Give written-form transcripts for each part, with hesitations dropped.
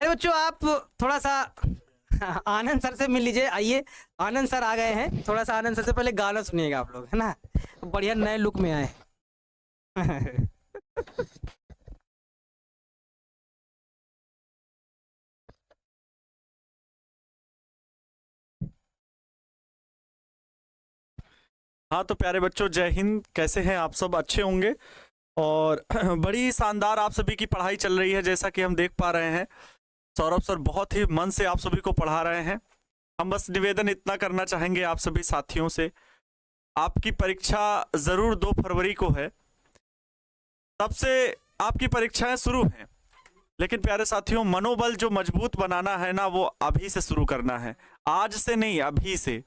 अरे बच्चों आप थोड़ा सा आनंद सर से मिल लीजिए। आइए, आनंद सर आ गए हैं। थोड़ा सा आनंद सर से पहले गाना सुनिएगा आप लोग, है ना। बढ़िया नए लुक में आए हैं। हाँ तो प्यारे बच्चों, जय हिंद। कैसे हैं आप सब? अच्छे होंगे। और बड़ी शानदार आप सभी की पढ़ाई चल रही है, जैसा कि हम देख पा रहे हैं। सौरभ सर बहुत ही मन से आप सभी को पढ़ा रहे हैं। हम बस निवेदन इतना करना चाहेंगे आप सभी साथियों से, आपकी परीक्षा जरूर 2 फरवरी को है, तब से आपकी परीक्षाएं शुरू हैं। लेकिन प्यारे साथियों, मनोबल जो मजबूत बनाना है ना, वो अभी से शुरू करना है, आज से नहीं, अभी से।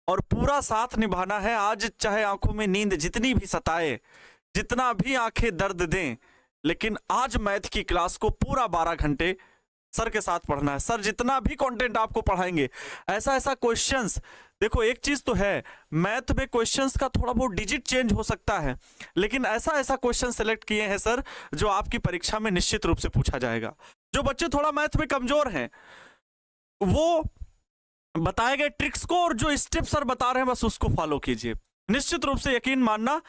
और पूरा साथ निभाना है। आज चाहे आंखों में नींद जितनी भी सताए, जितना भी आंखें दर्द दें, लेकिन आज मैथ की क्लास को पूरा 12 घंटे सर के साथ पढ़ना है। सर जितना भी कंटेंट आपको पढ़ाएंगे, ऐसा ऐसा क्वेश्चंस, देखो एक चीज तो है, मैथ में क्वेश्चंस का थोड़ा बहुत डिजिट चेंज हो सकता है, लेकिन ऐसा ऐसा क्वेश्चन सेलेक्ट किए हैं सर जो आपकी परीक्षा में निश्चित रूप से पूछा जाएगा। जो बच्चे थोड़ा मैथ में कमजोर हैं, वो बताए गए ट्रिक्स को और जो स्टेप सर बता रहे हैं बस उसको फॉलो कीजिए। निश्चित रूप से यकीन मानना,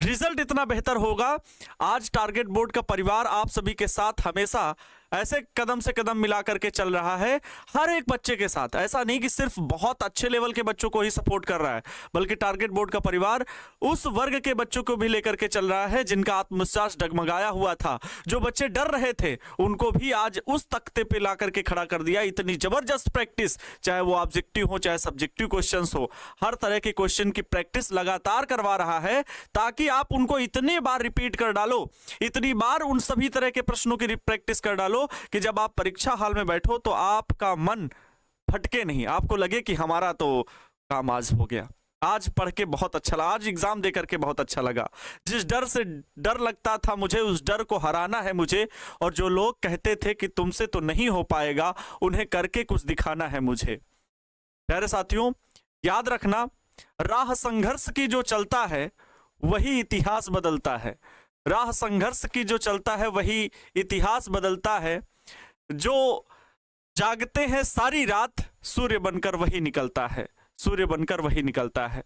रिजल्ट इतना बेहतर होगा। आज टारगेट बोर्ड का परिवार आप सभी के साथ हमेशा ऐसे कदम से कदम मिला करके चल रहा है, हर एक बच्चे के साथ। ऐसा नहीं कि सिर्फ बहुत अच्छे लेवल के बच्चों को ही सपोर्ट कर रहा है, बल्कि टारगेट बोर्ड का परिवार उस वर्ग के बच्चों को भी लेकर के चल रहा है जिनका आत्मविश्वास डगमगाया हुआ था। जो बच्चे डर रहे थे उनको भी आज उस तख्ते पे ला करके खड़ा कर दिया। इतनी जबरदस्त प्रैक्टिस, चाहे वो ऑब्जेक्टिव हो चाहे सब्जेक्टिव क्वेश्चन हो, हर तरह के क्वेश्चन की प्रैक्टिस लगातार करवा रहा है, ताकि आप उनको इतनी बार रिपीट कर डालो, इतनी बार उन सभी तरह के प्रश्नों की प्रैक्टिस कर डालो कि जब आप परीक्षा हॉल में बैठो तो आपका मन फटके नहीं, आपको लगे कि हमारा तो काम आज हो गया, आज पढ़ के बहुत अच्छा लगा, आज एग्जाम दे करके बहुत अच्छा लगा। जिस डर से डर लगता था मुझे, उस डर को हराना है मुझे। और जो लोग कहते थे कि तुमसे तो नहीं हो पाएगा, उन्हें करके कुछ दिखाना है मुझे। प्यारे साथियों, याद रखना, राह संघर्ष की जो चलता है वही इतिहास बदलता है। राह संघर्ष की जो चलता है वही इतिहास बदलता है। जो जागते हैं सारी रात, सूर्य बनकर वही निकलता है, सूर्य बनकर वही निकलता है।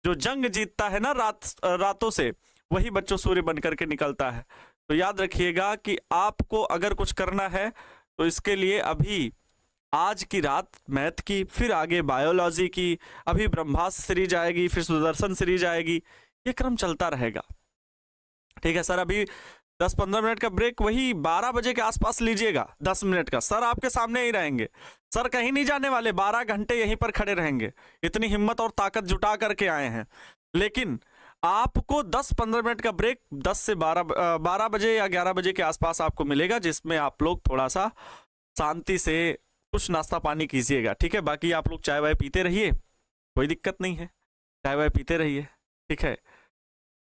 जो जंग जीतता है ना रातों से, वही बच्चों सूर्य बनकर के निकलता है। तो याद रखिएगा कि आपको अगर कुछ करना है तो इसके लिए अभी आज की रात मैथ की, फिर आगे बायोलॉजी की, अभी ब्रह्मास्त्र सीरीज आएगी, फिर सुदर्शन सीरीज आएगी, ये क्रम चलता रहेगा। ठीक है सर, अभी 10-15 मिनट का ब्रेक वही 12 बजे के आसपास लीजिएगा, 10 मिनट का। सर आपके सामने ही रहेंगे, सर कहीं नहीं जाने वाले, 12 घंटे यहीं पर खड़े रहेंगे। इतनी हिम्मत और ताकत जुटा करके आए हैं। लेकिन आपको 10-15 मिनट का ब्रेक 10 से 12 बजे या 11 बजे के आसपास आपको मिलेगा, जिसमें आप लोग थोड़ा सा शांति से कुछ नाश्ता पानी कीजिएगा। ठीक है, बाकी आप लोग चाय वाय पीते रहिए, कोई दिक्कत नहीं है, चाय वाय पीते रहिए। ठीक है,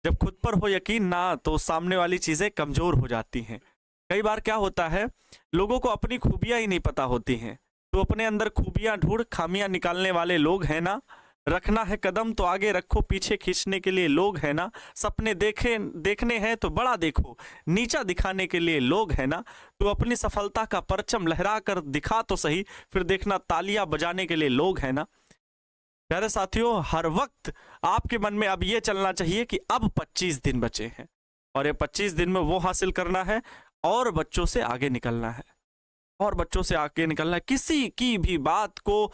जब खुद पर हो यकीन ना, तो सामने वाली चीजें कमजोर हो जाती हैं। कई बार क्या होता है, लोगों को अपनी खूबियां ही नहीं पता होती हैं, तो अपने अंदर खूबियां ढूंढ खामियां निकालने वाले लोग हैं ना। रखना है कदम तो आगे रखो, पीछे खींचने के लिए लोग हैं ना। सपने देखने हैं तो बड़ा देखो, नीचा दिखाने के लिए लोग हैं ना। तो अपनी सफलता का परचम लहरा कर दिखा तो सही, फिर देखना तालियां बजाने के लिए लोग हैं ना। प्यारे साथियों, हर वक्त आपके मन में अब ये चलना चाहिए कि अब 25 दिन बचे हैं, और ये 25 दिन में वो हासिल करना है और बच्चों से आगे निकलना है, और बच्चों से आगे निकलना है। किसी की भी बात को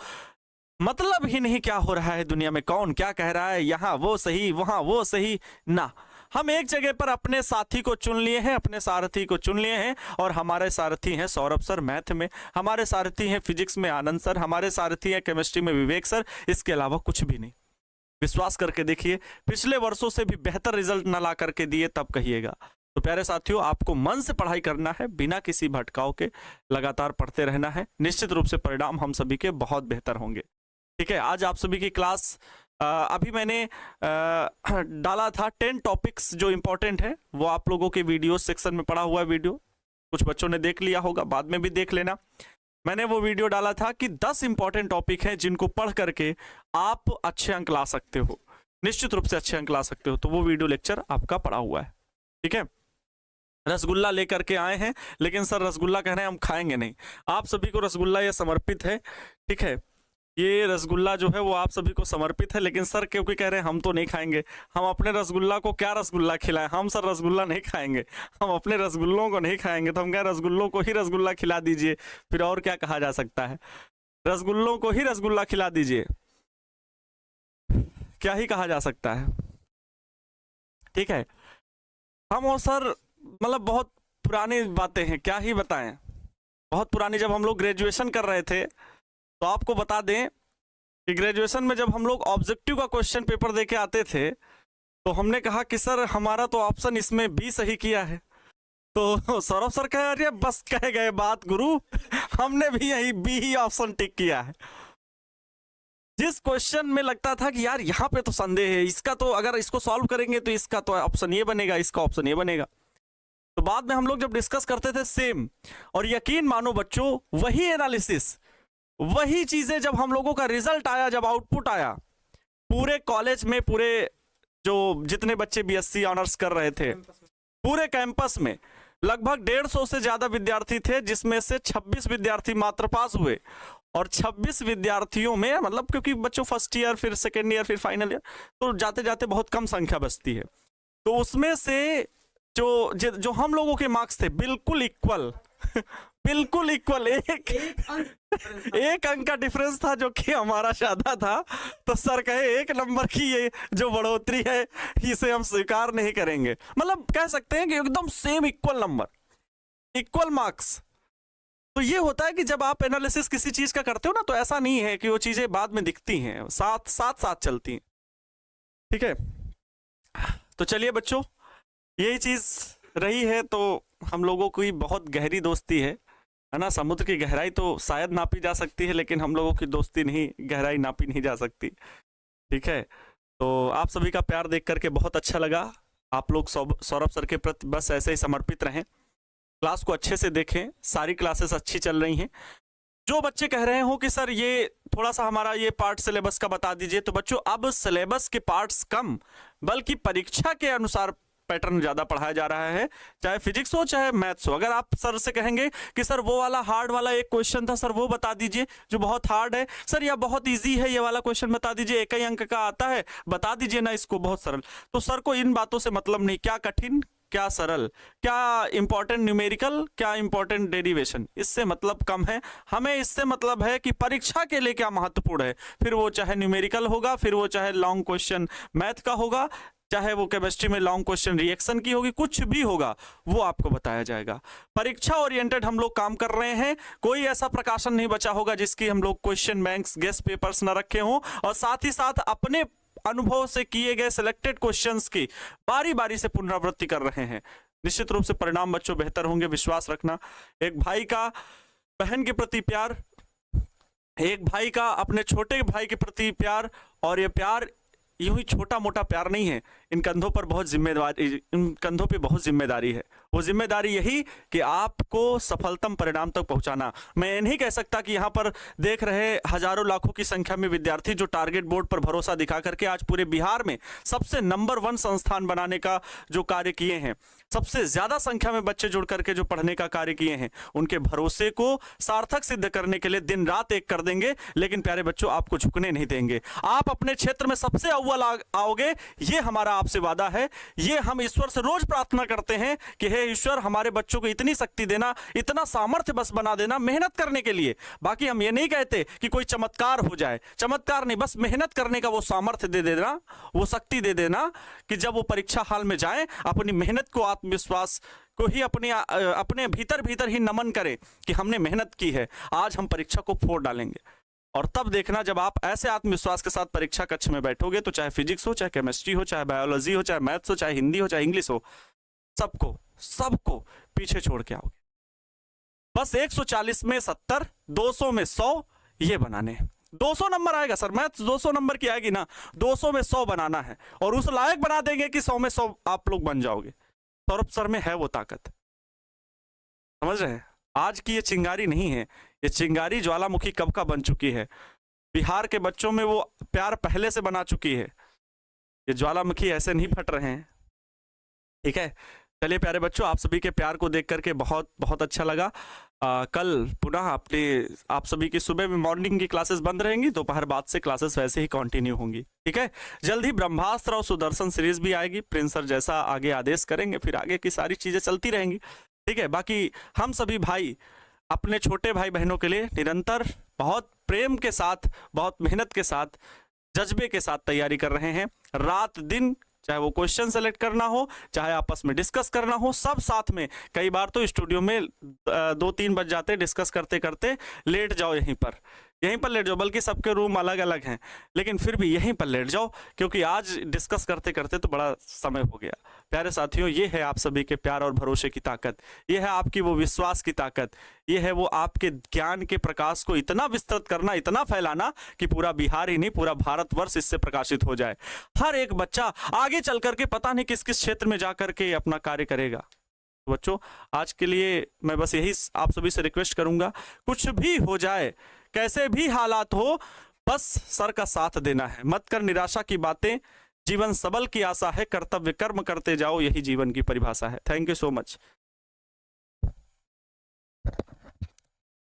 मतलब ही नहीं क्या हो रहा है दुनिया में, कौन क्या कह रहा है, यहाँ वो सही वहां वो सही ना। हम एक जगह पर अपने साथी को चुन लिए हैं, अपने सारथी को चुन लिए हैं, और हमारे सारथी हैं सौरभ सर मैथ में, हमारे सारथी हैं फिजिक्स में आनंद सर, हमारे सारथी हैं केमिस्ट्री में विवेक सर। इसके अलावा कुछ भी नहीं। विश्वास करके देखिए, पिछले वर्षों से भी बेहतर रिजल्ट ना ला करके दिए तब कहिएगा। तो प्यारे साथियों, आपको मन से पढ़ाई करना है, बिना किसी भटकाव के लगातार पढ़ते रहना है। निश्चित रूप से परिणाम हम सभी के बहुत बेहतर होंगे। ठीक है, आज आप सभी की क्लास अभी मैंने डाला था 10 टॉपिक्स जो इंपॉर्टेंट है, वो आप लोगों के वीडियो सेक्शन में पड़ा हुआ है वीडियो, कुछ बच्चों ने देख लिया होगा, बाद में भी देख लेना। मैंने वो वीडियो डाला था कि 10 इंपॉर्टेंट टॉपिक हैं जिनको पढ़ करके आप अच्छे अंक ला सकते हो, निश्चित रूप से अच्छे अंक ला सकते हो। तो वो वीडियो लेक्चर आपका पड़ा हुआ है। ठीक है, रसगुल्ला लेकर के आए हैं, लेकिन सर रसगुल्ला कह रहे हैं हम खाएंगे नहीं। आप सभी को रसगुल्ला ये समर्पित है, ठीक है, ये रसगुल्ला जो है वो आप सभी को समर्पित है, लेकिन सर क्योंकि कह रहे हैं हम तो नहीं खाएंगे, हम अपने रसगुल्ला को क्या रसगुल्ला खिलाएं, हम सर रसगुल्ला नहीं खाएंगे, हम अपने रसगुल्लों को नहीं खाएंगे, तो हम कह रसगुल्लों को ही रसगुल्ला खिला दीजिए, फिर और क्या कहा जा सकता है, रसगुल्लों को ही रसगुल्ला खिला दीजिए, क्या ही कहा जा सकता है, ठीक है। हम और सर मतलब बहुत पुरानी बातें हैं, क्या ही बताएं, बहुत पुरानी। जब हम लोग ग्रेजुएशन कर रहे थे तो आपको बता दें कि ग्रेजुएशन में जब हम लोग ऑब्जेक्टिव का क्वेश्चन पेपर दे के आते थे तो हमने कहा कि सर हमारा तो ऑप्शन इसमें बी सही किया है, तो सौरभ सर कह रहे बस कह गए बात गुरु, हमने भी यही बी ही ऑप्शन टिक किया है। जिस क्वेश्चन में लगता था कि यार यहाँ पे तो संदेह है, इसका तो अगर इसको सॉल्व करेंगे तो इसका तो ऑप्शन ये बनेगा, इसका ऑप्शन ये बनेगा, तो बाद में हम लोग जब डिस्कस करते थे सेम, और यकीन मानो बच्चों वही एनालिसिस, वही चीजें जब हम लोगों का रिजल्ट आया, जब आउटपुट आया, पूरे कॉलेज में पूरे जो जितने बच्चे बीएससी ऑनर्स कर रहे थे पूरे कैंपस में लगभग 150 से ज्यादा विद्यार्थी थे, जिसमें से 26 विद्यार्थी मात्र पास हुए, और 26 विद्यार्थियों में मतलब क्योंकि बच्चों फर्स्ट ईयर फिर सेकेंड ईयर फिर फाइनल ईयर, तो जाते जाते बहुत कम संख्या बचती है, तो उसमें से जो हम लोगों के मार्क्स थे बिल्कुल इक्वल बिल्कुल इक्वल, एक अंक का डिफरेंस था जो कि हमारा ज्यादा था, तो सर कहे 1 नंबर की ये जो बढ़ोतरी है इसे हम स्वीकार नहीं करेंगे। मतलब कह सकते हैं कि एकदम same equal number, equal marks. तो ये होता है कि जब आप एनालिसिस किसी चीज का करते हो ना, तो ऐसा नहीं है कि वो चीजें बाद में दिखती हैं, साथ चलती हैं, ठीक है। तो चलिए बच्चों, यही चीज रही है, तो हम लोगों की बहुत गहरी दोस्ती है ना। समुद्र की गहराई तो शायद नापी जा सकती है, लेकिन हम लोगों की दोस्ती नहीं, गहराई नापी नहीं जा सकती, ठीक है। तो आप सभी का प्यार देख करके बहुत अच्छा लगा। आप लोग सौरभ सर के प्रति बस ऐसे ही समर्पित रहें, क्लास को अच्छे से देखें, सारी क्लासेस अच्छी चल रही हैं। जो बच्चे कह रहे हो कि सर ये थोड़ा सा हमारा ये पार्ट सिलेबस का बता दीजिए, तो बच्चों अब सिलेबस के पार्ट्स कम, बल्कि परीक्षा के अनुसार पैटर्न ज्यादा पढ़ाया जा रहा है, चाहे फिजिक्स हो चाहे मैथ्स हो। अगर आप सर से कहेंगे कि सर वो वाला हार्ड वाला एक क्वेश्चन था सर वो बता दीजिए जो बहुत हार्ड है, सर या बहुत इजी है ये वाला क्वेश्चन बता दीजिए, 1 ही अंक का आता है बता दीजिए ना इसको, बहुत सरल, तो सर को इन बातों से मतलब नहीं, क्या कठिन क्या सरल, क्या इंपॉर्टेंट न्यूमेरिकल क्या इंपॉर्टेंट डेरिवेशन, इससे मतलब कम है। हमें इससे मतलब है कि परीक्षा के लिए क्या महत्वपूर्ण है, फिर वो चाहे न्यूमेरिकल होगा, फिर वो चाहे लॉन्ग क्वेश्चन मैथ का होगा, चाहे वो केमिस्ट्री में लॉन्ग क्वेश्चन रिएक्शन की होगी, कुछ भी होगा वो आपको बताया जाएगा। परीक्षा ओरिएंटेड हम लोग काम कर रहे हैं, कोई ऐसा प्रकाशन नहीं बचा होगा जिसकी हम लोग क्वेश्चन बैंक्स गेस्ट पेपर्स न रखे हों, और साथ ही साथ अपने अनुभव से किए गए सिलेक्टेड क्वेश्चंस की बारी बारी से पुनरावृत्ति कर रहे हैं। निश्चित रूप से परिणाम बच्चों बेहतर होंगे, विश्वास रखना। एक भाई का बहन के प्रति प्यार, एक भाई का अपने छोटे भाई के प्रति प्यार, और ये प्यार यूं ही छोटा मोटा प्यार नहीं है, इन कंधों पर बहुत जिम्मेदारी, इन कंधों पे बहुत जिम्मेदारी है। वो जिम्मेदारी यही कि आपको सफलतम परिणाम तक पहुंचाना। मैं ये नहीं कह सकता कि यहाँ पर देख रहे हजारों लाखों की संख्या में विद्यार्थी जो टारगेट बोर्ड पर भरोसा दिखा करके आज पूरे बिहार में सबसे नंबर 1 संस्थान बनाने का जो कार्य किए हैं, सबसे ज्यादा संख्या में बच्चे जुड़ करके जो पढ़ने का कार्य किए हैं, उनके भरोसे को सार्थक सिद्ध करने के लिए दिन रात एक कर देंगे। लेकिन प्यारे बच्चों, आपको झुकने नहीं देंगे। आप अपने क्षेत्र में सबसे अव्वल आओगे, ये हमारा आपसे वादा है। ये हम ईश्वर से रोज प्रार्थना करते हैं कि हे ईश्वर, हमारे बच्चों को इतनी शक्ति देना, इतना सामर्थ्य बस बना देना मेहनत करने के लिए। बाकी हम ये नहीं कहते कि कोई चमत्कार हो जाए, चमत्कार नहीं, बस मेहनत करने का वो सामर्थ्य दे देना, वो शक्ति दे देना कि जब वो परीक्षा हाल में जाए अपनी मेहनत को, आत्मविश्वास को ही अपने भीतर ही नमन करें कि हमने मेहनत की है, आज हम परीक्षा को फोड़ डालेंगे। और तब देखना, जब आप ऐसे आत्मविश्वास के साथ परीक्षा कक्ष में बैठोगे, तो चाहे फिजिक्स हो, चाहे केमिस्ट्री हो, चाहे बायोलॉजी हो, चाहे मैथ्स हो, चाहे हिंदी हो, चाहे इंग्लिश हो, सबको पीछे छोड़ के आओगे। बस 140 में 70, 200 में 100 ये बनाने। 200 नंबर आएगा सर, मैथ्स 200 नंबर की आएगी ना, 200 में 100 बनाना है, और उस लायक बना देंगे कि 100 में 100 आप लोग बन जाओगे। सौरभ सर में है वो ताकत, समझ रहे हैं? आज की ये चिंगारी नहीं है, ये चिंगारी ज्वालामुखी कब का बन चुकी है। बिहार के बच्चों में वो प्यार पहले से बना चुकी है। ये ज्वालामुखी ऐसे नहीं फट रहे हैं, ठीक है। चलिए प्यारे बच्चों, आप सभी के प्यार को देख करके बहुत बहुत अच्छा लगा। कल पुनः आप सभी की सुबह में मॉर्निंग की क्लासेस बंद रहेंगी, दोपहर बाद से क्लासेस वैसे ही कंटिन्यू होंगी, ठीक है। जल्द ही ब्रह्मास्त्र और सुदर्शन सीरीज भी आएगी, प्रिंस सर जैसा आगे आदेश करेंगे फिर आगे की सारी चीजें चलती रहेंगी, ठीक है। बाकी हम सभी भाई अपने छोटे भाई बहनों के लिए निरंतर बहुत प्रेम के साथ, बहुत मेहनत के साथ, जज्बे के साथ तैयारी कर रहे हैं। रात दिन, चाहे वो क्वेश्चन सेलेक्ट करना हो, चाहे आपस में डिस्कस करना हो, सब साथ में। कई बार तो स्टूडियो में 2-3 बज जाते डिस्कस करते करते, लेट जाओ यहीं पर लेट जाओ, बल्कि सबके रूम अलग अलग हैं, लेकिन फिर भी यहीं पर लेट जाओ, क्योंकि आज डिस्कस करते करते तो बड़ा समय हो गया। प्यारे साथियों, ये है आप सभी के प्यार और भरोसे की ताकत, ये है आपकी वो विश्वास की ताकत, ये है वो आपके ज्ञान के प्रकाश को इतना विस्तृत करना, इतना फैलाना कि पूरा बिहार ही नहीं, पूरा भारतवर्ष इससे प्रकाशित हो जाए। हर एक बच्चा आगे चल करके पता नहीं किस किस क्षेत्र में जा करके अपना कार्य करेगा। बच्चों, आज के लिए मैं बस यही आप सभी से रिक्वेस्ट करूंगा, कुछ भी हो जाए, कैसे भी हालात हो, बस सर का साथ देना है। मत कर निराशा की बातें, जीवन सबल की आशा है, कर्तव्य कर्म करते जाओ, यही जीवन की परिभाषा है। Thank you so much.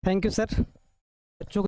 Thank you sir.